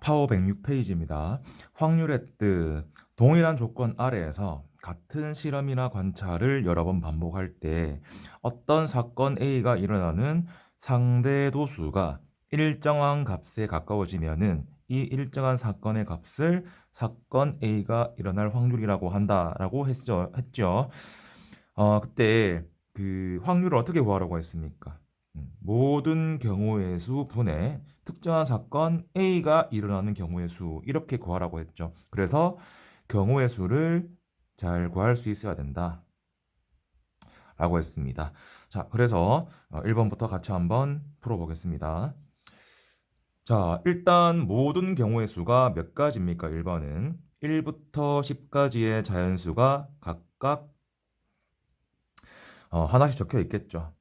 파워 106페이지입니다. 확률의 뜻. 동일한 조건 아래에서 같은 실험이나 관찰을 여러 번 반복할 때 어떤 사건 A가 일어나는 상대도 수가 일정한 값에 가까워지면은 이 일정한 사건의 값을 사건 A가 일어날 확률이라고 한다라고 했죠. 그때 그 확률을 어떻게 구하라고 했습니까? 모든 경우의 수 분의 특정한 사건 A가 일어나는 경우의 수 이렇게 구하라고 했죠. 그래서 경우의 수를 잘 구할 수 있어야 된다라고 했습니다. 자, 그래서 1번부터 같이 한번 풀어보겠습니다. 자, 일단 모든 경우의 수가 몇 가지입니까? 1번은 1부터 10까지의 자연수가 각각 하나씩 적혀 있겠죠.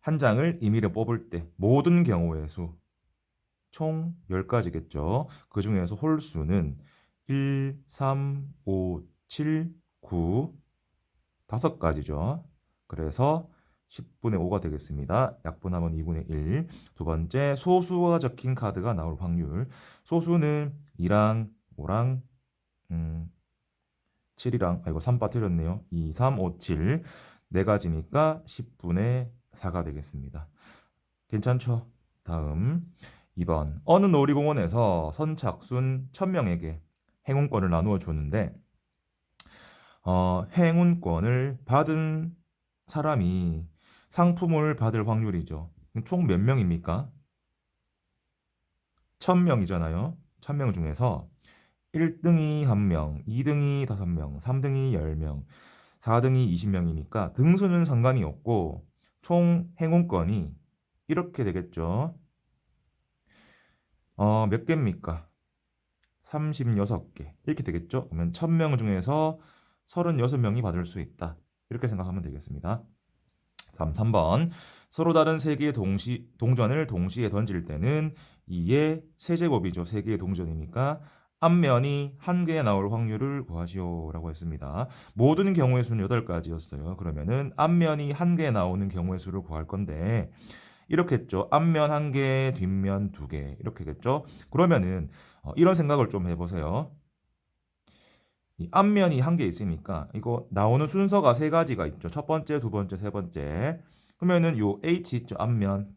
한 장을 임의로 뽑을 때 모든 경우의 수 총 10가지겠죠. 그 중에서 홀수는 1, 3, 5, 7, 9 5가지죠. 그래서 10분의 5가 되겠습니다. 약분하면 2분의 1. 두 번째, 소수가 적힌 카드가 나올 확률. 소수는 2랑 5랑 7이랑 이거 3 빠뜨렸네요. 2, 3, 5, 7 네 가지니까 10분의 4가 되겠습니다. 괜찮죠? 다음 2번. 어느 놀이공원에서 선착순 1000명에게 행운권을 나누어 주는데 행운권을 받은 사람이 상품을 받을 확률이죠. 총 몇 명입니까? 1000명이잖아요. 1000명 중에서 1등이 1명, 2등이 5명, 3등이 10명, 4등이 20명이니까 등수는 상관이 없고 총 행운권이 이렇게 되겠죠. 몇 개입니까? 36개. 이렇게 되겠죠? 그러면 1000명 중에서 36명이 받을 수 있다. 이렇게 생각하면 되겠습니다. 3번. 서로 다른 세 개의 동전을 동시에 던질 때는 2의 세제곱이죠. 세 개의 동전이니까 앞면이 한 개에 나올 확률을 구하시오라고 했습니다. 모든 경우의 수는 8가지였어요. 그러면은 앞면이 한 개에 나오는 경우의 수를 구할 건데 이렇겠죠. 앞면 한 개, 뒷면 두 개. 이렇게겠죠. 그러면은 이런 생각을 좀 해보세요. 이 앞면이 한 개 있으니까 이거 나오는 순서가 세 가지가 있죠. 첫 번째, 두 번째, 세 번째. 그러면은 요 H 있죠. 앞면.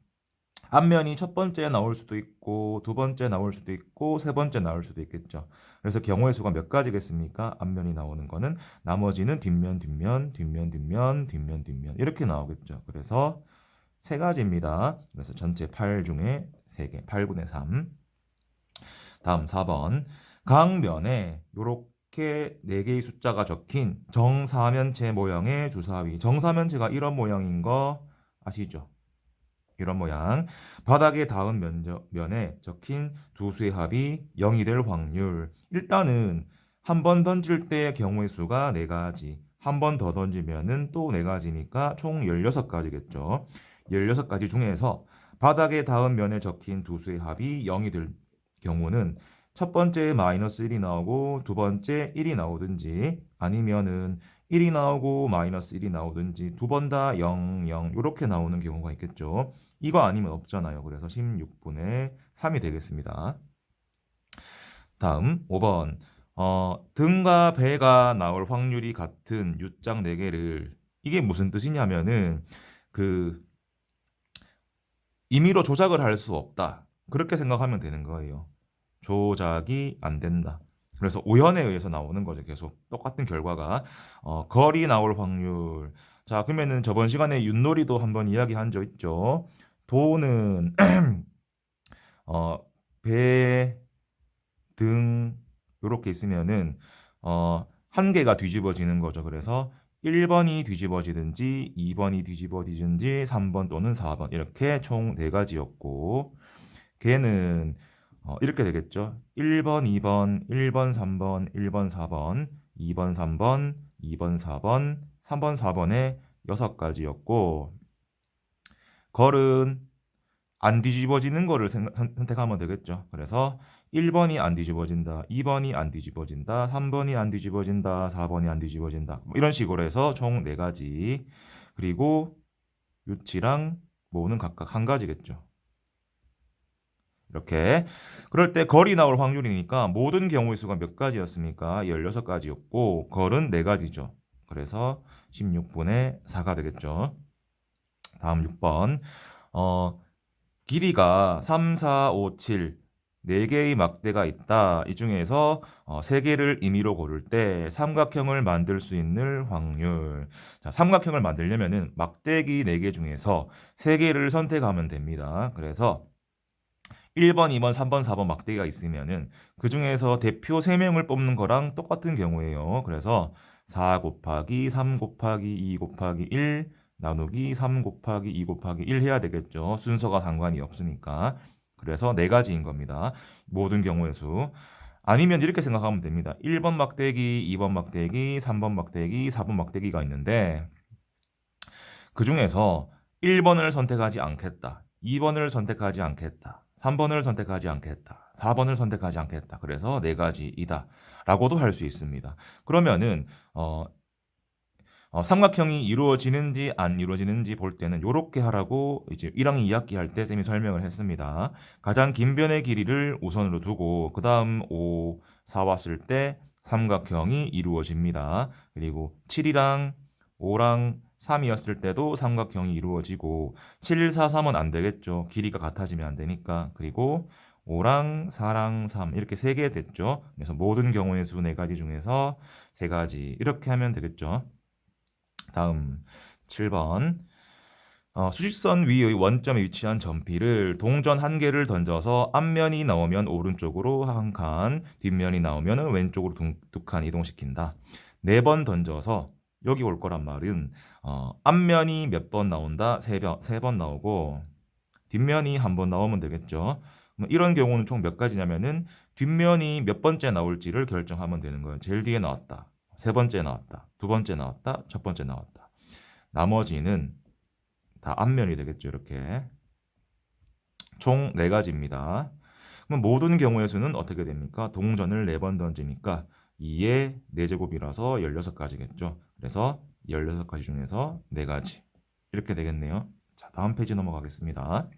앞면이 첫 번째 나올 수도 있고 두 번째 나올 수도 있고 세 번째 나올 수도 있겠죠. 그래서 경우의 수가 몇 가지겠습니까? 앞면이 나오는 거는 나머지는 뒷면, 뒷면, 뒷면, 뒷면, 뒷면, 뒷면 이렇게 나오겠죠. 그래서 세 가지입니다. 그래서 전체 8 중에 3개, 8분의 3. 다음 4번. 강면에 이렇게 4개의 숫자가 적힌 정사면체 모형의 주사위. 정사면체가 이런 모양인 거 아시죠? 이런 모양. 바닥에 닿은 면에 적힌 두 수의 합이 0이 될 확률. 일단은 한 번 던질 때 경우의 수가 4가지. 한 번 더 던지면은 또 4가지니까 총 16가지겠죠. 16가지 중에서 바닥에 닿은 면에 적힌 두 수의 합이 0이 될 경우는 첫 번째 마이너스 1이 나오고 두 번째 1이 나오든지 아니면은 1이 나오고 마이너스 1이 나오든지 두 번 다 0, 0 이렇게 나오는 경우가 있겠죠. 이거 아니면 없잖아요. 그래서 16분의 3이 되겠습니다. 다음 5번. 등과 배가 나올 확률이 같은 U장 4개를 이게 무슨 뜻이냐면은 그 임의로 조작을 할 수 없다. 그렇게 생각하면 되는 거예요. 조작이 안 된다. 그래서 우연에 의해서 나오는 거죠. 계속 똑같은 결과가 거리 나올 확률. 자, 그러면은 저번 시간에 윷놀이도 한번 이야기한 적 있죠. 도는 어, 배, 등 이렇게 있으면은 한 개가 뒤집어지는 거죠. 그래서 1번이 뒤집어지든지 2번이 뒤집어지든지 3번 또는 4번 이렇게 총 4가지였고 걔는 이렇게 되겠죠. 1번, 2번, 1번, 3번, 1번, 4번, 2번, 3번, 2번, 4번, 3번, 4번의 6가지였고 걸은 안 뒤집어지는 거를 선택하면 되겠죠. 그래서 1번이 안 뒤집어진다, 2번이 안 뒤집어진다, 3번이 안 뒤집어진다, 4번이 안 뒤집어진다. 뭐 이런 식으로 해서 총 4가지. 그리고 유치랑 모는 각각 한 가지겠죠. 이렇게. 그럴 때 걸이 나올 확률이니까 모든 경우의 수가 몇 가지였습니까? 16가지였고 걸은 4가지죠. 그래서 16분의 4가 되겠죠. 다음 6번. 어, 길이가 3, 4, 5, 7 4개의 막대가 있다. 이 중에서 3개를 임의로 고를 때 삼각형을 만들 수 있는 확률. 자, 삼각형을 만들려면은 막대기 4개 중에서 3개를 선택하면 됩니다. 그래서 1번, 2번, 3번, 4번 막대기가 있으면은 그 중에서 대표 3명을 뽑는 거랑 똑같은 경우예요. 그래서 4 곱하기 3 곱하기 2 곱하기 1 나누기 3 곱하기 2 곱하기 1 해야 되겠죠. 순서가 상관이 없으니까. 그래서 4가지인 겁니다. 모든 경우의 수. 아니면 이렇게 생각하면 됩니다. 1번 막대기, 2번 막대기, 3번 막대기, 4번 막대기가 있는데 그 중에서 1번을 선택하지 않겠다. 2번을 선택하지 않겠다. 3번을 선택하지 않겠다. 4번을 선택하지 않겠다. 그래서 4가지이다. 라고도 할 수 있습니다. 그러면은 삼각형이 이루어지는지 안 이루어지는지 볼 때는 이렇게 하라고 이제 1학년 2학기 할 때 쌤이 설명을 했습니다. 가장 긴 변의 길이를 우선으로 두고 그 다음 5, 4 왔을 때 삼각형이 이루어집니다. 그리고 7이랑 5랑 3이었을 때도 삼각형이 이루어지고 7, 4, 3은 안 되겠죠. 길이가 같아지면 안 되니까. 그리고 5랑 4랑 3 이렇게 3개 됐죠. 그래서 모든 경우의 수 4가지 중에서 3가지 이렇게 하면 되겠죠. 다음 7번. 수직선 위의 원점에 위치한 점피를 동전 한 개를 던져서 앞면이 나오면 오른쪽으로 한 칸, 뒷면이 나오면 왼쪽으로 두 칸 이동시킨다. 4번 던져서 여기 올 거란 말은 앞면이 몇 번 나온다? 3번 나오고 뒷면이 한 번 나오면 되겠죠. 이런 경우는 총 몇 가지냐면은 뒷면이 몇 번째 나올지를 결정하면 되는 거예요. 제일 뒤에 나왔다. 3번째 나왔다. 2번째 나왔다. 첫 번째 나왔다. 나머지는 다 앞면이 되겠죠. 이렇게. 총 4가지입니다. 그럼 모든 경우의 수는 어떻게 됩니까? 동전을 4번 던지니까 2의 4제곱이라서 16가지겠죠. 그래서 16가지 중에서 4가지. 이렇게 되겠네요. 자, 다음 페이지 넘어가겠습니다.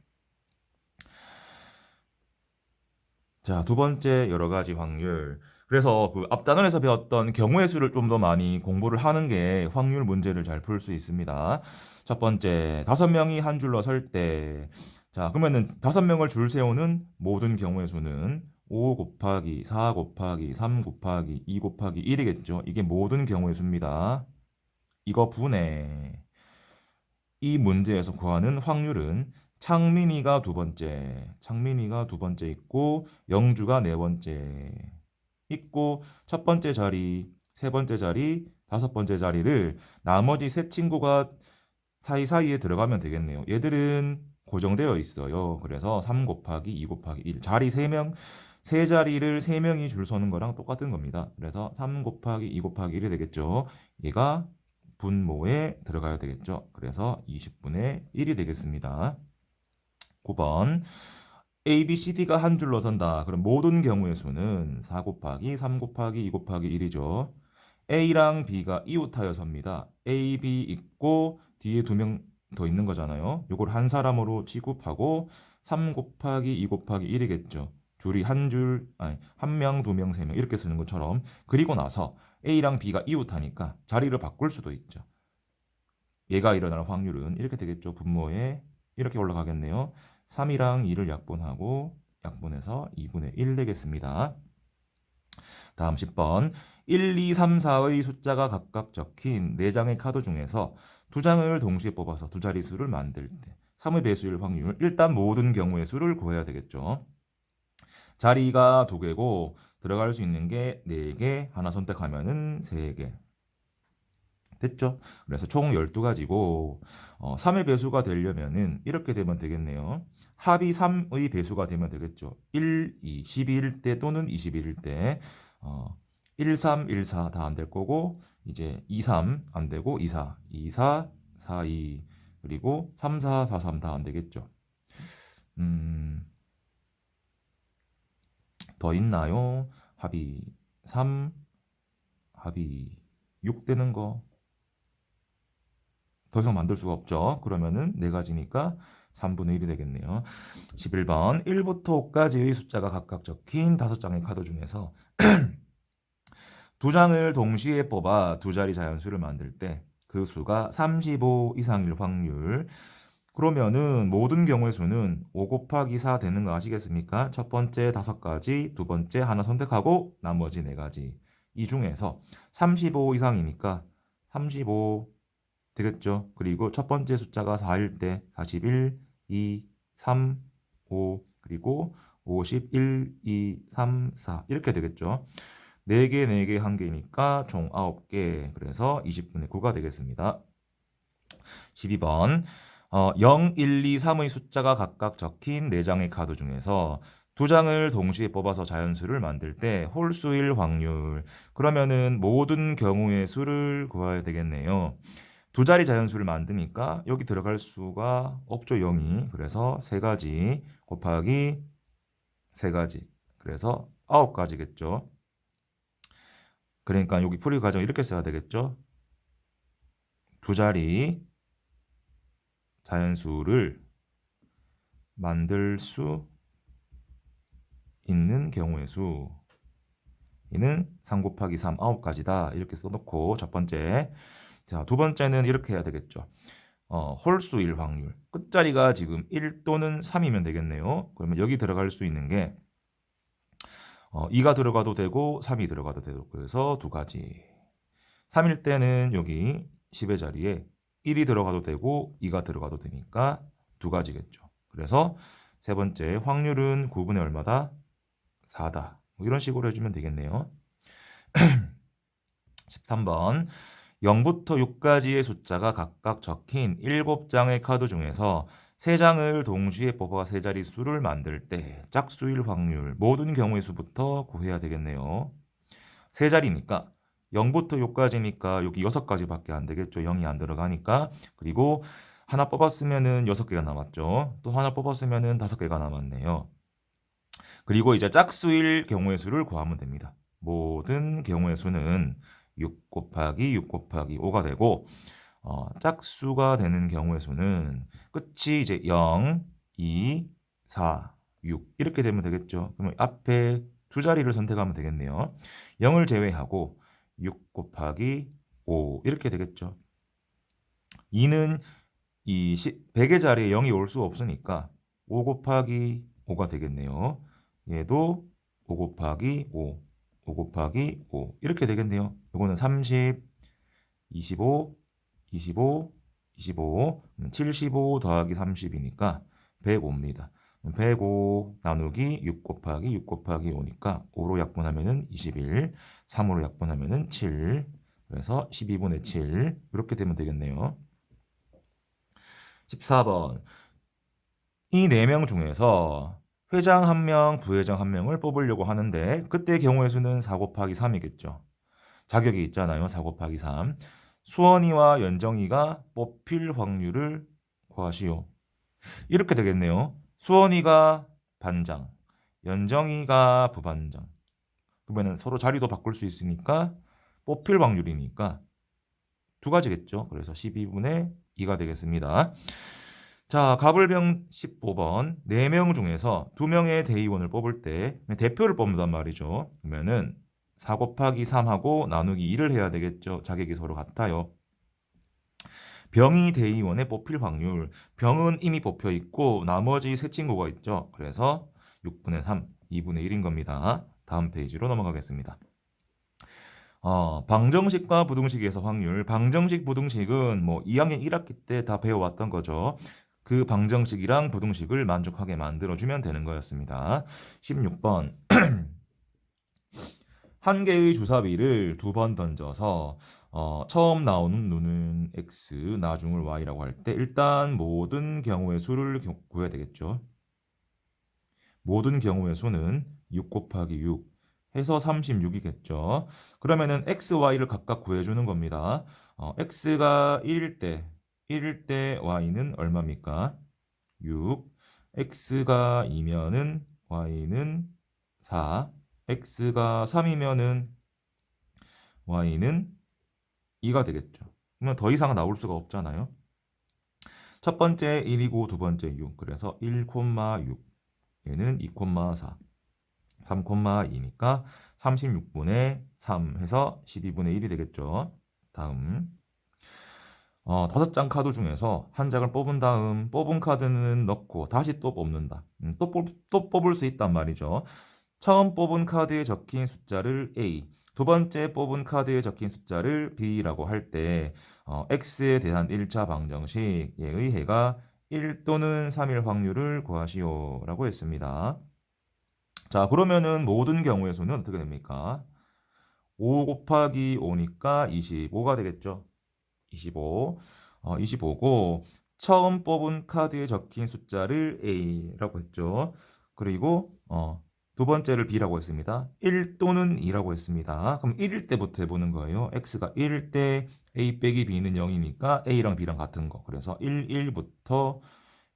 자, 두 번째 여러 가지 확률. 그래서 그 앞단원에서 배웠던 경우의 수를 좀 더 많이 공부를 하는 게 확률 문제를 잘 풀 수 있습니다. 첫 번째, 5명이 한 줄로 설 때. 자, 그러면은 5명을 줄 세우는 모든 경우의 수는 5 곱하기 4 곱하기 3 곱하기 2 곱하기 1이겠죠. 이게 모든 경우의 수입니다. 이거 분해. 이 문제에서 구하는 확률은 창민이가 두 번째 있고 영주가 네 번째 있고 첫 번째 자리, 세 번째 자리, 다섯 번째 자리를 나머지 세 친구가 사이사이에 들어가면 되겠네요. 얘들은 고정되어 있어요. 그래서 3 곱하기 2 곱하기 1 자리 3명 세 자리를 3명이 줄 서는 거랑 똑같은 겁니다. 그래서 3 곱하기 2 곱하기 1이 되겠죠. 얘가 분모에 들어가야 되겠죠. 그래서 20분의 1이 되겠습니다. 9번. A, B, C, D가 한 줄로 선다. 그럼 모든 경우의 수는 4 곱하기 3 곱하기 2 곱하기 1이죠. A랑 B가 이웃하여 섭니다. A, B 있고 뒤에 2명 더 있는 거잖아요. 요걸 한 사람으로 취급하고 3 곱하기 2 곱하기 1이겠죠. 줄이 한 줄, 아니, 한 명, 2명, 3명 이렇게 쓰는 것처럼. 그리고 나서 A랑 B가 이웃하니까 자리를 바꿀 수도 있죠. 얘가 일어날 확률은 이렇게 되겠죠. 분모에 이렇게 올라가겠네요. 3이랑 2를 약분하고 약분해서 2분의 1 되겠습니다. 다음 10번. 1, 2, 3, 4의 숫자가 각각 적힌 4장의 카드 중에서 2장을 동시에 뽑아서 두 자릿수를 만들 때 3의 배수일 확률 일단 모든 경우의 수를 구해야 되겠죠. 자리가 2개고 들어갈 수 있는 게 4개, 하나 선택하면은 3개. 됐죠? 그래서 총 12가지고 3의 배수가 되려면은 이렇게 되면 되겠네요. 합이 3의 배수가 되면 되겠죠. 1, 2, 12일 때 또는 21일 때 1, 3, 1, 4 다 안 될 거고 이제 2, 3 안 되고 2, 4, 2, 4, 4, 2 그리고 3, 4, 4, 3 다 안 되겠죠. 더 있나요? 합이 3, 합이 6 되는 거 더 이상 만들 수가 없죠. 그러면은 4가지니까 3분의 1이 되겠네요. 11번 1부터 5까지의 숫자가 각각 적힌 5장의 카드 중에서 두 장을 동시에 뽑아 두 자리 자연수를 만들 때 그 수가 35 이상일 확률. 그러면은 모든 경우의 수는 5 곱하기 4 되는 거 아시겠습니까? 첫 번째 5가지, 두 번째 하나 선택하고 나머지 4가지. 이 중에서 35 이상이니까 35 되겠죠. 그리고 첫 번째 숫자가 4일 때 41, 2, 3, 5 그리고 51, 2, 3, 4 이렇게 되겠죠. 4개, 4개, 1개니까 총 9개. 그래서 20분의 9가 되겠습니다. 12번 0, 1, 2, 3의 숫자가 각각 적힌 4장의 카드 중에서 두 장을 동시에 뽑아서 자연수를 만들 때 홀수일 확률. 그러면은 모든 경우의 수를 구해야 되겠네요. 두 자리 자연수를 만드니까 여기 들어갈 수가 없죠, 0이. 그래서 3가지 곱하기 3가지. 그래서 9가지겠죠. 그러니까 여기 풀이 과정 이렇게 써야 되겠죠. 두 자리 자연수를 만들 수 있는 경우의 수. 이는 3 곱하기 3, 9가지다. 이렇게 써놓고 첫 번째. 자, 두 번째는 이렇게 해야 되겠죠. 홀수일 확률. 끝자리가 지금 1 또는 3이면 되겠네요. 그러면 여기 들어갈 수 있는 게 2가 들어가도 되고 3이 들어가도 되고 그래서 2가지. 3일 때는 여기 10의 자리에 1이 들어가도 되고 2가 들어가도 되니까 2가지겠죠. 그래서 세 번째 확률은 9분의 얼마다? 4다. 뭐 이런 식으로 해주면 되겠네요. 13번 0부터 6까지의 숫자가 각각 적힌 7장의 카드 중에서 3장을 동시에 뽑아 세 자릿수를 만들 때 짝수일 확률 모든 경우의 수부터 구해야 되겠네요. 세 자리니까 0부터 6까지니까 여기 6가지밖에 안 되겠죠. 0이 안 들어가니까. 그리고 하나 뽑았으면은 6개가 남았죠. 또 하나 뽑았으면은 5개가 남았네요. 그리고 이제 짝수일 경우의 수를 구하면 됩니다. 모든 경우의 수는 6 곱하기 6 곱하기 5가 되고 짝수가 되는 경우의 수는 끝이 이제 0, 2, 4, 6 이렇게 되면 되겠죠. 그러면 앞에 두 자리를 선택하면 되겠네요. 0을 제외하고 6 곱하기 5 이렇게 되겠죠. 2는 이 100의 자리에 0이 올 수 없으니까 5 곱하기 5가 되겠네요. 얘도 5 곱하기 5, 5 곱하기 5 이렇게 되겠네요. 이거는 30, 25, 25, 25, 75 더하기 30이니까 105입니다. 105 나누기 6 곱하기 6 곱하기 5니까 5로 약분하면은 21, 3으로 약분하면은 7, 그래서 12분의 7 이렇게 되면 되겠네요. 14번 이 4명 중에서 회장 1명, 부회장 1명을 뽑으려고 하는데 그때 경우의 수는 4 곱하기 3이겠죠. 자격이 있잖아요. 4 곱하기 3. 수원이와 연정이가 뽑힐 확률을 구하시오. 이렇게 되겠네요. 수원이가 반장, 연정이가 부반장. 그러면 서로 자리도 바꿀 수 있으니까 뽑힐 확률이니까 2가지겠죠. 그래서 12분의 2가 되겠습니다. 자, 가불병 15번 4명 중에서 2명의 대의원을 뽑을 때 대표를 뽑는단 말이죠. 그러면은 4 곱하기 3하고 나누기 2를 해야 되겠죠. 자격이 서로 같아요. 병이 대의원에 뽑힐 확률. 병은 이미 뽑혀 있고 나머지 세 친구가 있죠. 그래서 6분의 3, 2분의 1인 겁니다. 다음 페이지로 넘어가겠습니다. 방정식과 부등식에서 확률. 방정식, 부등식은 뭐 2학년 1학기 때 다 배워왔던 거죠. 그 방정식이랑 부등식을 만족하게 만들어주면 되는 거였습니다. 16번 한 개의 주사위를 2번 던져서 처음 나오는 누는 x, 나중을 y라고 할 때 일단 모든 경우의 수를 구해야 되겠죠. 모든 경우의 수는 6 곱하기 6 해서 36이겠죠. 그러면은 x, y를 각각 구해주는 겁니다. x가 1일 때 y는 얼마입니까? 6. x가 2면은 y는 4. x가 3이면은 y는 2가 되겠죠. 그러면 더 이상 나올 수가 없잖아요. 첫 번째 1이고 두 번째 6. 그래서 1,6. 얘는 2,4. 3,2니까 36분의 3 해서 12분의 1이 되겠죠. 다음. 다섯 장 카드 중에서 한 장을 뽑은 다음 뽑은 카드는 넣고 다시 또 뽑는다. 또 뽑을 수 있단 말이죠. 처음 뽑은 카드에 적힌 숫자를 A, 두 번째 뽑은 카드에 적힌 숫자를 B라고 할 때 X에 대한 1차 방정식에 의해가 1 또는 3일 확률을 구하시오 라고 했습니다. 자, 그러면은 모든 경우의 수는 어떻게 됩니까? 5 곱하기 5니까 25가 되겠죠. 25. 25고 처음 뽑은 카드에 적힌 숫자를 A라고 했죠. 그리고 두 번째를 B라고 했습니다. 1 또는 2라고 했습니다. 그럼 1일 때부터 해보는 거예요. X가 1일 때 A 빼기 B는 0이니까 A랑 B랑 같은 거. 그래서 1, 1부터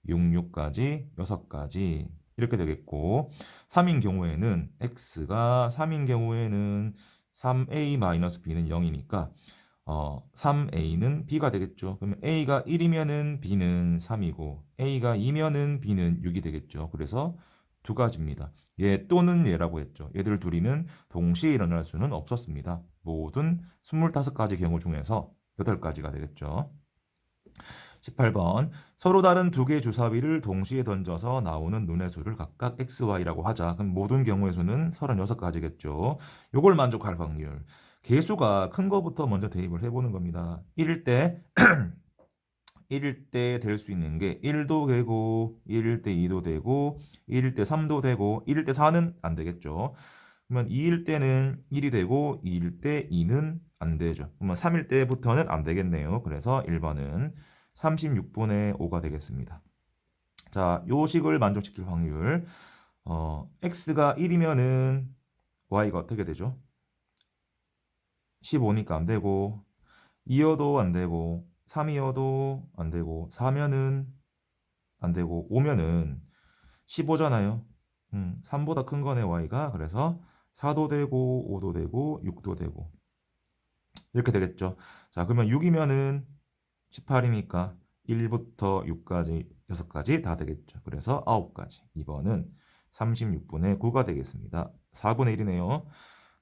6, 6까지 6가지 이렇게 되겠고 3인 경우에는 X가 3인 경우에는 3A-B는 0이니까 3A는 B가 되겠죠. 그러면 A가 1이면은 B는 3이고 A가 2면은 B는 6이 되겠죠. 그래서 두 가지입니다. 얘 또는 얘라고 했죠. 얘들 둘이는 동시에 일어날 수는 없었습니다. 모든 25가지 경우 중에서 8가지가 되겠죠. 18번 서로 다른 두 개의 주사위를 동시에 던져서 나오는 눈의 수를 각각 x, y라고 하자. 그럼 모든 경우의 수는 36가지겠죠. 요걸 만족할 확률. 개수가 큰 거부터 먼저 대입을 해보는 겁니다. 1일 때 1일 때 될 수 있는 게 1도 되고 1일 때 2도 되고 1일 때 3도 되고 1일 때 4는 안 되겠죠. 그러면 2일 때는 1이 되고 2일 때 2는 안 되죠. 그러면 3일 때부터는 안 되겠네요. 그래서 1번은 36분의 5가 되겠습니다. 자, 요 식을 만족시킬 확률. x가 1이면은 y가 어떻게 되죠? 15니까 안 되고 2여도 안 되고 3이어도 안 되고 4면은 안 되고 5면은 15잖아요. 3보다 큰 거네 y가. 그래서 4도 되고 5도 되고 6도 되고 이렇게 되겠죠. 자, 그러면 6이면은 18이니까 1부터 6까지 6가지 다 되겠죠. 그래서 9가지. 2번은 36분의 9가 되겠습니다. 4분의 1이네요.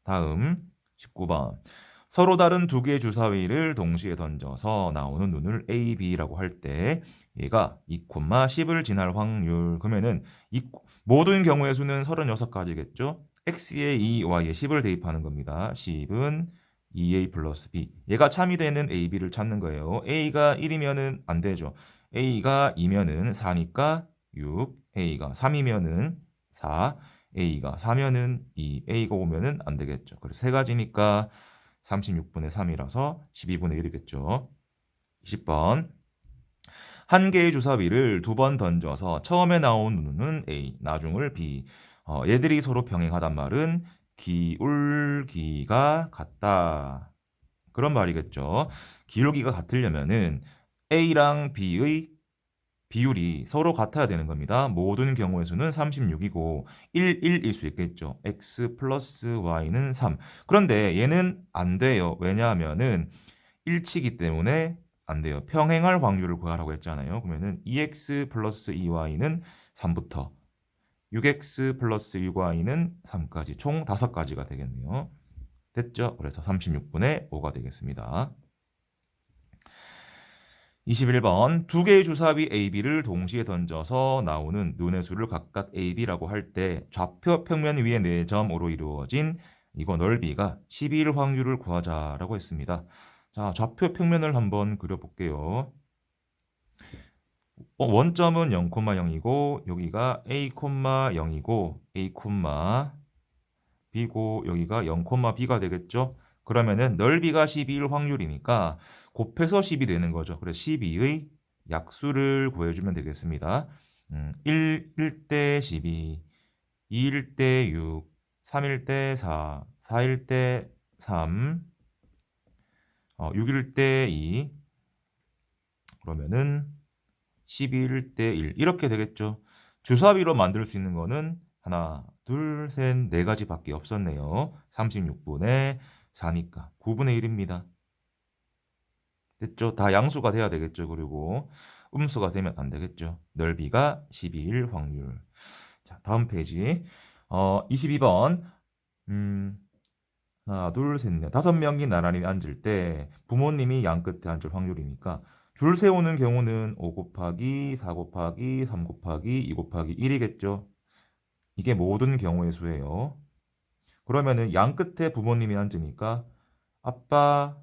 다음 19번. 서로 다른 두 개의 주사위를 동시에 던져서 나오는 눈을 A, B라고 할 때 얘가 2,10을 지날 확률. 그러면은 모든 경우의 수는 36가지겠죠. X에 2, Y에 10을 대입하는 겁니다. 10은 2A 플러스 B. 얘가 참이 되는 A, B를 찾는 거예요. A가 1이면은 안 되죠. A가 2면은 4니까 6, A가 3이면은 4, A가 4면은 2, A가 5면은 안 되겠죠. 그래서 세 가지니까 36분의 3이라서 12분의 1이겠죠. 20번. 한 개의 주사위를 두 번 던져서 처음에 나온 눈은 A, 나중을 B. 얘들이 서로 병행하단 말은 기울기가 같다. 그런 말이겠죠. 기울기가 같으려면은 A랑 B의 비율이 서로 같아야 되는 겁니다. 모든 경우의 수는 36이고 1, 1일 수 있겠죠. x 플러스 y는 3. 그런데 얘는 안 돼요. 왜냐하면은 일치기 때문에 안 돼요. 평행할 확률을 구하라고 했잖아요. 그러면은 2x 플러스 2y는 3부터 6x 플러스 6y는 3까지 총 5가지가 되겠네요. 됐죠? 그래서 36분의 5가 되겠습니다. 21번 두 개의 주사위 AB를 동시에 던져서 나오는 눈의 수를 각각 AB라고 할 때 좌표 평면 위의 4점으로 이루어진 이거 넓이가 12일 확률을 구하자라고 했습니다. 자, 좌표 평면을 한번 그려볼게요. 원점은 0,0이고 여기가 A, 0이고 A, B고 여기가 0,B가 되겠죠? 그러면은 넓이가 12일 확률이니까 곱해서 10이 되는 거죠. 그래서 12의 약수를 구해주면 되겠습니다. 1일 때 12, 2일 때 6, 3일 때 4, 4일 때 3, 6일 때 2, 그러면은 12일 때 1 이렇게 되겠죠. 주사위로 만들 수 있는 거는 하나, 둘, 셋, 네 가지밖에 없었네요. 36분의 4니까 9분의 1입니다. 됐죠? 다 양수가 돼야 되겠죠. 그리고 음수가 되면 안 되겠죠. 넓이가 12일 확률. 자, 다음 페이지. 22번. 하나, 둘, 셋, 넷. 5명이 나란히 앉을 때 부모님이 양 끝에 앉을 확률이니까 줄 세우는 경우는 5 곱하기 4 곱하기 3 곱하기 2 곱하기 1이겠죠. 이게 모든 경우의 수예요. 그러면은 양 끝에 부모님이 앉으니까 아빠,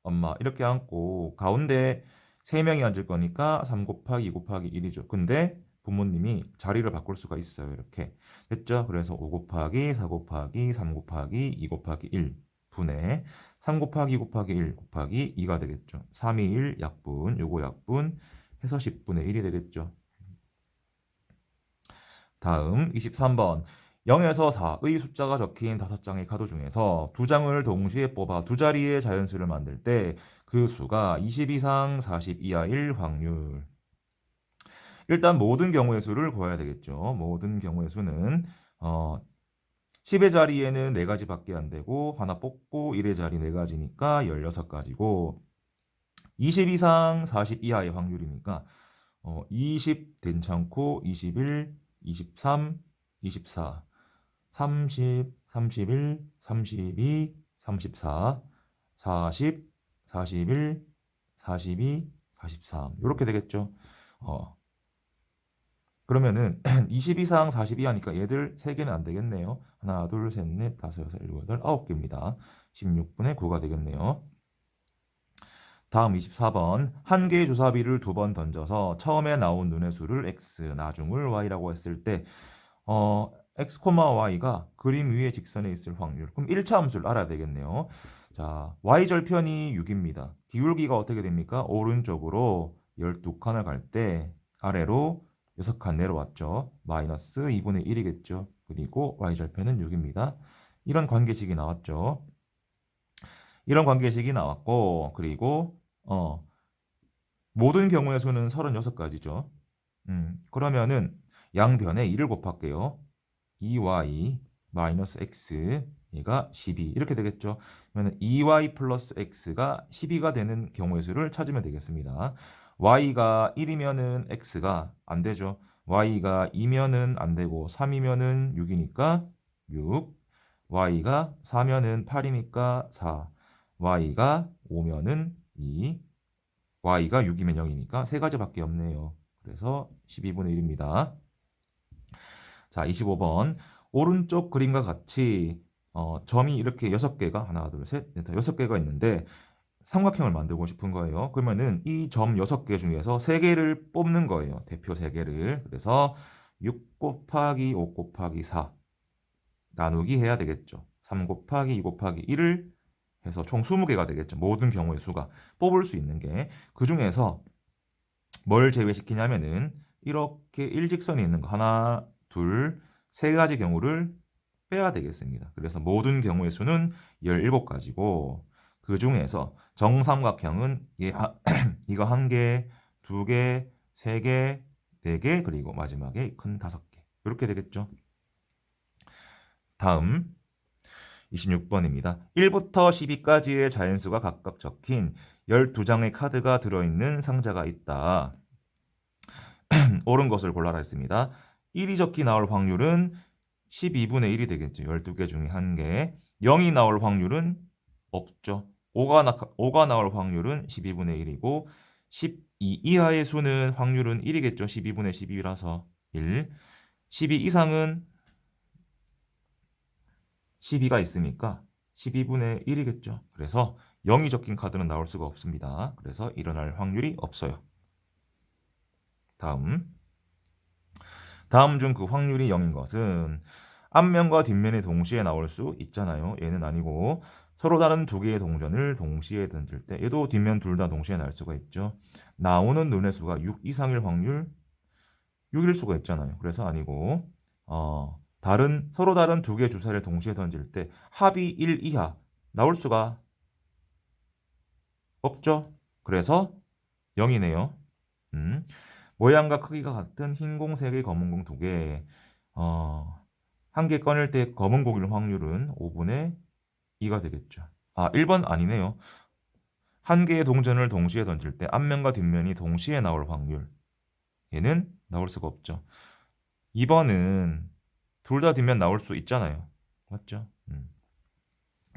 엄마 이렇게 앉고 가운데 3명이 앉을 거니까 3 곱하기 2 곱하기 1이죠. 근데 부모님이 자리를 바꿀 수가 있어요. 이렇게. 됐죠? 그래서 5 곱하기 4 곱하기 3 곱하기 2 곱하기 1 분의 3 곱하기 2 곱하기 1 곱하기 2가 되겠죠. 3이 1 약분, 요거 약분 해서 10분의 1이 되겠죠. 다음 23번. 0에서 4의 숫자가 적힌 5장의 카드 중에서 2장을 동시에 뽑아 두 자리의 자연수를 만들 때 그 수가 20 이상 40 이하일 확률. 일단 모든 경우의 수를 구해야 되겠죠. 모든 경우의 수는 10의 자리에는 4가지밖에 안 되고 하나 뽑고 1의 자리 4가지니까 16가지고 20 이상 40 이하의 확률이니까 20 괜찮고 21, 23, 24, 30, 31, 32, 34, 40, 41, 42, 43 이렇게 되겠죠. 그러면은 20 이상 42 하니까 얘들 3개는 안 되겠네요. 하나, 둘, 셋, 넷, 다섯, 여섯, 일곱, 여덟, 9개입니다. 16분의 9가 되겠네요. 다음 24번. 한 개의 주사비를 2번 던져서 처음에 나온 눈의 수를 x, 나중을 y라고 했을 때 x, y가 그림 위에 직선에 있을 확률. 그럼 1차 함수를 알아야 되겠네요. 자, y절편이 6입니다. 기울기가 어떻게 됩니까? 오른쪽으로 12칸을 갈 때 아래로 6칸 내려왔죠. 마이너스 2분의 1이겠죠. 그리고 y절편은 6입니다. 이런 관계식이 나왔죠. 이런 관계식이 나왔고 그리고 모든 경우의 수는 36가지죠. 그러면은 양변에 2를 곱할게요. 2y 마이너스 x 얘가 12 이렇게 되겠죠. 그러면 2y 플러스 x가 12가 되는 경우의 수를 찾으면 되겠습니다. y가 1이면은 x가 안 되죠. y가 2면은 안 되고 3이면은 6이니까 6. y가 4면은 8이니까 4. y가 5면은 2. y가 6이면 0이니까 세 가지밖에 없네요. 그래서 12분의 1입니다. 자, 25번. 오른쪽 그림과 같이 점이 이렇게 6개가 하나, 둘, 셋, 넷, 6개가 있는데 삼각형을 만들고 싶은 거예요. 그러면은 이 점 6개 중에서 3개를 뽑는 거예요. 대표 3개를. 그래서 6 곱하기 5 곱하기 4 나누기 해야 되겠죠. 3 곱하기 2 곱하기 1을 해서 총 20개가 되겠죠. 모든 경우의 수가 뽑을 수 있는 게 그 중에서 뭘 제외시키냐면은 이렇게 일직선이 있는 거 하나, 둘, 세 가지 경우를 빼야 되겠습니다. 그래서 모든 경우의 수는 17가지고 그 중에서 정삼각형은 이거 1개, 2개, 3개, 4개 그리고 마지막에 큰 5개 이렇게 되겠죠. 다음 26번입니다. 1부터 12까지의 자연수가 각각 적힌 12장의 카드가 들어있는 상자가 있다. 옳은 것을 골라라 했습니다. 1이 적기 나올 확률은 12분의 1이 되겠죠. 12개 중에 1개. 0이 나올 확률은 없죠. 5가 나올 확률은 12분의 1이고 12 이하의 수는 확률은 1이겠죠. 12분의 12라서 1. 12 이상은 12가 있으니까 12분의 1이겠죠. 그래서 0이 적힌 카드는 나올 수가 없습니다. 그래서 일어날 확률이 없어요. 다음 중 그 확률이 0인 것은 앞면과 뒷면이 동시에 나올 수 있잖아요. 얘는 아니고 서로 다른 두 개의 동전을 동시에 던질 때 얘도 뒷면 둘 다 동시에 날 수가 있죠. 나오는 눈의 수가 6 이상일 확률 6일 수가 있잖아요. 그래서 아니고 서로 다른 두 개의 주사를 동시에 던질 때 합이 1 이하 나올 수가 없죠. 그래서 0이네요. 모양과 크기가 같은 흰 공 3개, 검은 공 2개. 한 개 꺼낼 때 검은 공일 확률은 5분의 2가 되겠죠. 1번 아니네요. 한 개의 동전을 동시에 던질 때 앞면과 뒷면이 동시에 나올 확률. 얘는 나올 수가 없죠. 2번은 둘 다 뒷면 나올 수 있잖아요. 맞죠?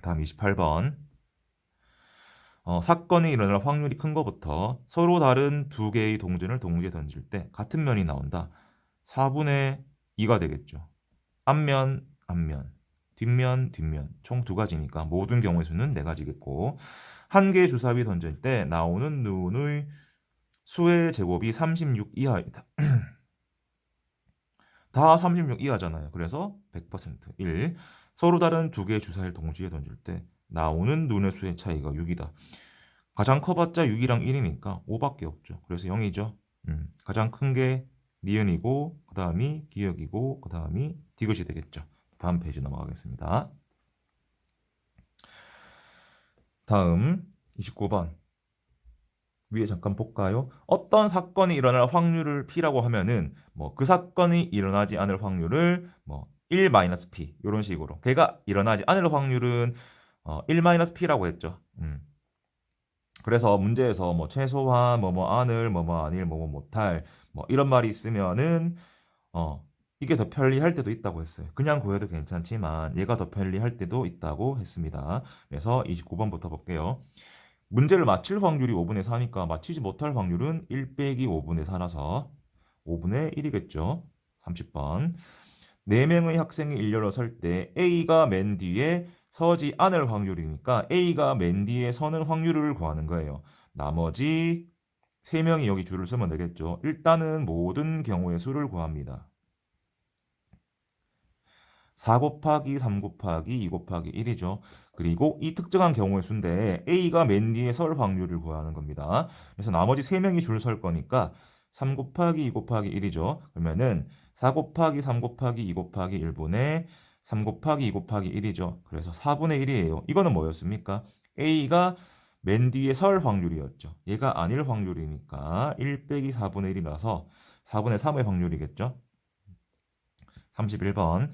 다음 28번. 사건이 일어날 확률이 큰 것부터 서로 다른 두 개의 동전을 동시에 던질 때 같은 면이 나온다. 4분의 2가 되겠죠. 앞면, 앞면, 뒷면, 뒷면. 총 두 가지니까 모든 경우의 수는 네 가지겠고 한 개의 주사위 던질 때 나오는 눈의 수의 제곱이 36 이하이다. 다 36 이하잖아요. 그래서 100% 1. 서로 다른 두 개의 주사위를 동시에 던질 때 나오는 눈의 수의 차이가 6이다. 가장 커봤자 6이랑 1이니까 5밖에 없죠. 그래서 0이죠. 가장 큰 게 니은이고 그 다음이 기역이고 그 다음이 디귿이 되겠죠. 다음 페이지 넘어가겠습니다. 다음 29번. 위에 잠깐 볼까요? 어떤 사건이 일어날 확률을 P라고 하면은 뭐 그 사건이 일어나지 않을 확률을 뭐 1-P 이런 식으로 걔가 일어나지 않을 확률은 1-P라고 했죠. 그래서 문제에서 뭐 최소한 뭐뭐 안을 뭐뭐 아닐 뭐뭐 못할 뭐 이런 말이 있으면은 이게 더 편리할 때도 있다고 했어요. 그냥 구해도 괜찮지만 얘가 더 편리할 때도 있다고 했습니다. 그래서 29번부터 볼게요. 문제를 맞힐 확률이 5분의 4니까 맞히지 못할 확률은 1 빼기 5분의 4라서 5분의 1이겠죠. 30번. 4명의 학생이 일렬로 설 때 A가 맨 뒤에 서지 않을 확률이니까 A가 맨 뒤에 서는 확률을 구하는 거예요. 나머지 3명이 여기 줄을 서면 되겠죠. 일단은 모든 경우의 수를 구합니다. 4 곱하기 3 곱하기 2 곱하기 1이죠. 그리고 이 특정한 경우의 수인데 A가 맨 뒤에 설 확률을 구하는 겁니다. 그래서 나머지 3명이 줄 설 거니까 3 곱하기 2 곱하기 1이죠. 그러면은 4 곱하기 3 곱하기 2 곱하기 1분의 3 곱하기 2 곱하기 1이죠. 그래서 4분의 1이에요. 이거는 뭐였습니까? A가 맨 뒤에 설 확률이었죠. 얘가 아닐 확률이니까 1 빼기 4분의 1이라서 4분의 3의 확률이겠죠. 31번.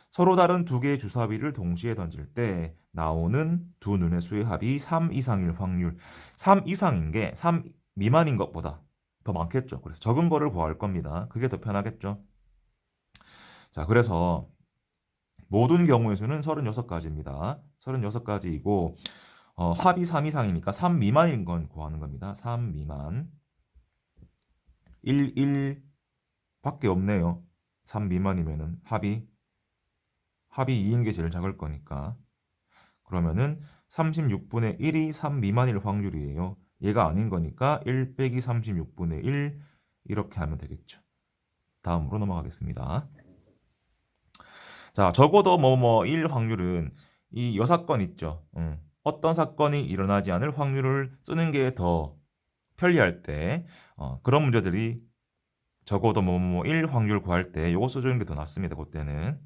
서로 다른 두 개의 주사위를 동시에 던질 때 나오는 두 눈의 수의 합이 3 이상일 확률. 3 이상인 게 3 미만인 것보다 더 많겠죠. 그래서 적은 거를 구할 겁니다. 그게 더 편하겠죠. 자, 그래서 모든 경우의 수는 36가지입니다. 36가지이고 합이 3 이상이니까 3 미만인 건 구하는 겁니다. 3 미만. 1 밖에 없네요. 3 미만이면은 합이 2인 게 제일 작을 거니까. 그러면은 36분의 1이 3 미만일 확률이에요. 얘가 아닌 거니까 1 빼기 36분의 1 이렇게 하면 되겠죠. 다음으로 넘어가겠습니다. 자, 적어도 뭐뭐 1 확률은 이 여사건 있죠. 어떤 사건이 일어나지 않을 확률을 쓰는 게 더 편리할 때 그런 문제들이 적어도 뭐뭐 1 확률 구할 때 요거 써주는 게 더 낫습니다. 그때는.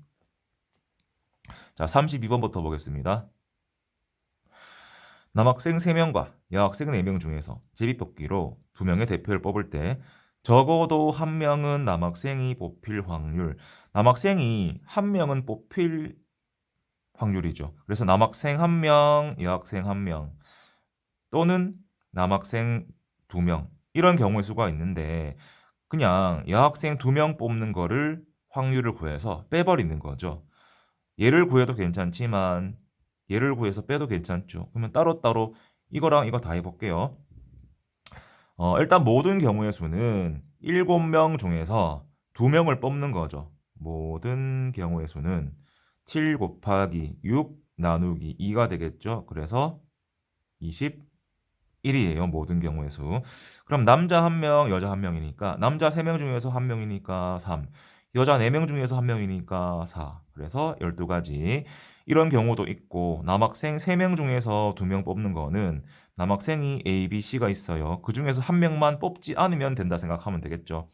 자, 32번부터 보겠습니다. 남학생 3명과 여학생 4명 중에서 제비뽑기로 2명의 대표를 뽑을 때 적어도 1명은 남학생이 뽑힐 확률. 남학생이 1명은 뽑힐 확률이죠. 그래서 남학생 1명, 여학생 1명 또는 남학생 2명 이런 경우의 수가 있는데 그냥 여학생 2명 뽑는 거를 확률을 구해서 빼버리는 거죠. 얘를 구해도 괜찮지만 얘를 구해서 빼도 괜찮죠. 그러면 따로따로 이거랑 이거 다 해볼게요. 일단 모든 경우의 수는 7명 중에서 2명을 뽑는 거죠. 모든 경우의 수는 7 곱하기 6 나누기 2가 되겠죠. 그래서 21이에요. 모든 경우의 수. 그럼 남자 1명, 여자 1명이니까 남자 3명 중에서 1명이니까 3, 여자 4명 중에서 1명이니까 4. 그래서 12가지. 이런 경우도 있고 남학생 3명 중에서 2명 뽑는 거는 남학생이 A, B, C가 있어요. 그 중에서 1명만 뽑지 않으면 된다 생각하면 되겠죠.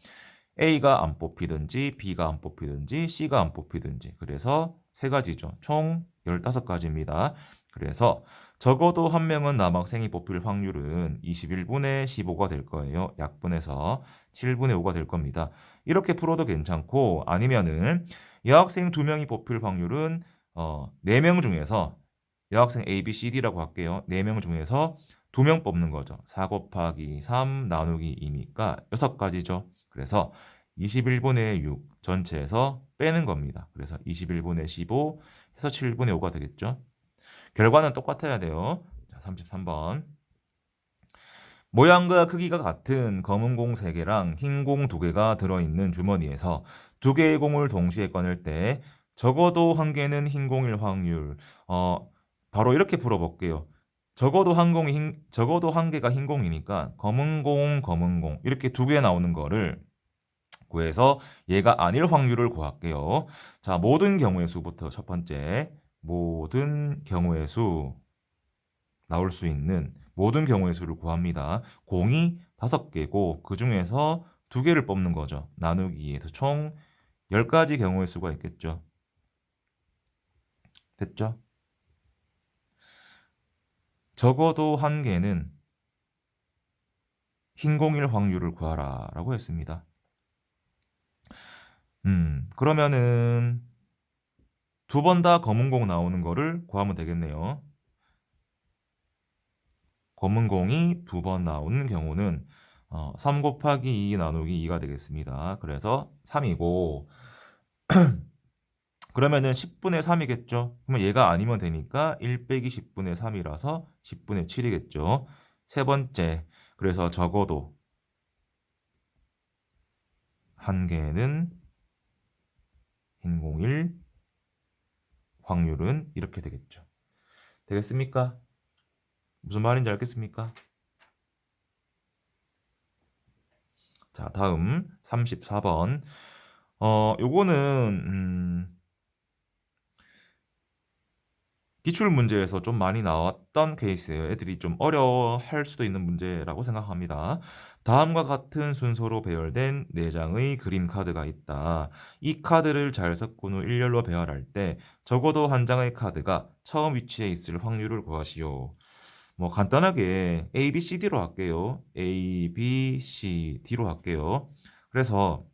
A가 안 뽑히든지 B가 안 뽑히든지 C가 안 뽑히든지 그래서 3가지죠. 총 15가지입니다. 그래서 적어도 1명은 남학생이 뽑힐 확률은 21분의 15가 될 거예요. 약분해서 7분의 5가 될 겁니다. 이렇게 풀어도 괜찮고 아니면은 여학생 2명이 뽑힐 확률은 4명 중에서 여학생 A, B, C, D라고 할게요. 4명 중에서 2명 뽑는 거죠. 4 곱하기 3 나누기 2니까 6가지죠. 그래서 21분의 6 전체에서 빼는 겁니다. 그래서 21분의 15 해서 7분의 5가 되겠죠. 결과는 똑같아야 돼요. 자, 33번. 모양과 크기가 같은 검은 공 3개랑 흰 공 2개가 들어있는 주머니에서 2개의 공을 동시에 꺼낼 때 적어도 1개는 흰 공일 확률. 바로 이렇게 풀어볼게요. 적어도 한 개가 흰 공이니까 검은 공 이렇게 2개 나오는 거를 구해서 얘가 아닐 확률을 구할게요. 자, 모든 경우의 수부터 첫 번째. 모든 경우의 수 나올 수 있는 모든 경우의 수를 구합니다. 공이 5개고 그 중에서 2개를 뽑는 거죠. 나누기에서 총 10가지 경우의 수가 있겠죠. 됐죠? 적어도 1개는 흰 공일 확률을 구하라 라고 했습니다. 그러면은 2번 다 검은 공 나오는 거를 구하면 되겠네요. 검은 공이 2번 나오는 경우는 3 곱하기 2 나누기 2가 되겠습니다. 그래서 3이고 그러면은 10분의 3이겠죠. 그러면 얘가 아니면 되니까 1 빼기 10분의 3이라서 10분의 7이겠죠. 세 번째, 그래서 적어도 1개는 흰 공일 확률은 이렇게 되겠죠. 되겠습니까? 무슨 말인지 알겠습니까? 자, 다음 34번. 요거는 기출 문제에서 좀 많이 나왔던 케이스예요. 애들이 좀 어려워할 수도 있는 문제라고 생각합니다. 다음과 같은 순서로 배열된 4장의 그림 카드가 있다. 이 카드를 잘 섞은 후 일렬로 배열할 때 적어도 한 장의 카드가 처음 위치에 있을 확률을 구하시오. 뭐 간단하게 A, B, C, D로 할게요. A, B, C, D로 할게요. 그래서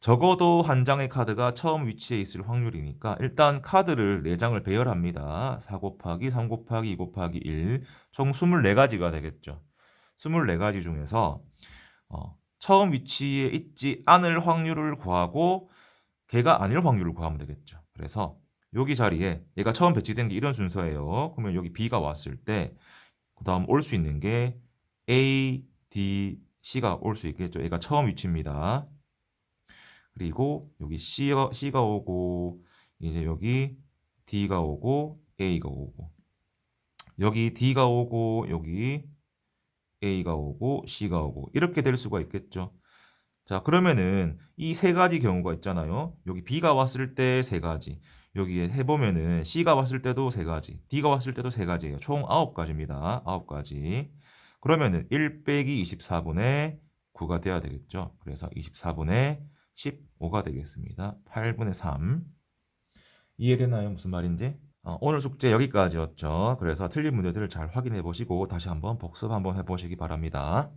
적어도 한 장의 카드가 처음 위치에 있을 확률이니까 일단 카드를 4장을 배열합니다. 4 곱하기 3 곱하기 2 곱하기 1, 총 24가지가 되겠죠. 24가지 중에서 처음 위치에 있지 않을 확률을 구하고 걔가 아닐 확률을 구하면 되겠죠. 그래서 여기 자리에 얘가 처음 배치된 게 이런 순서예요. 그러면 여기 B가 왔을 때 그 다음 올 수 있는 게 A, D, C가 올 수 있겠죠. 얘가 처음 위치입니다. 그리고 여기 C가 오고 이제 여기 D가 오고 A가 오고 여기 D가 오고 여기 A가 오고 C가 오고 이렇게 될 수가 있겠죠. 자, 그러면은 이 3가지 경우가 있잖아요. 여기 B가 왔을 때 3가지. 여기에 해보면은 C가 왔을 때도 3가지. D가 왔을 때도 3가지예요. 총 9가지입니다. 9가지. 그러면은 1 빼기 24분의 9가 돼야 되겠죠. 그래서 24분의 15가 되겠습니다. 8분의 3. 이해되나요? 무슨 말인지? 오늘 숙제 여기까지였죠. 그래서 틀린 문제들을 잘 확인해 보시고 다시 한번 복습 한번 해보시기 바랍니다.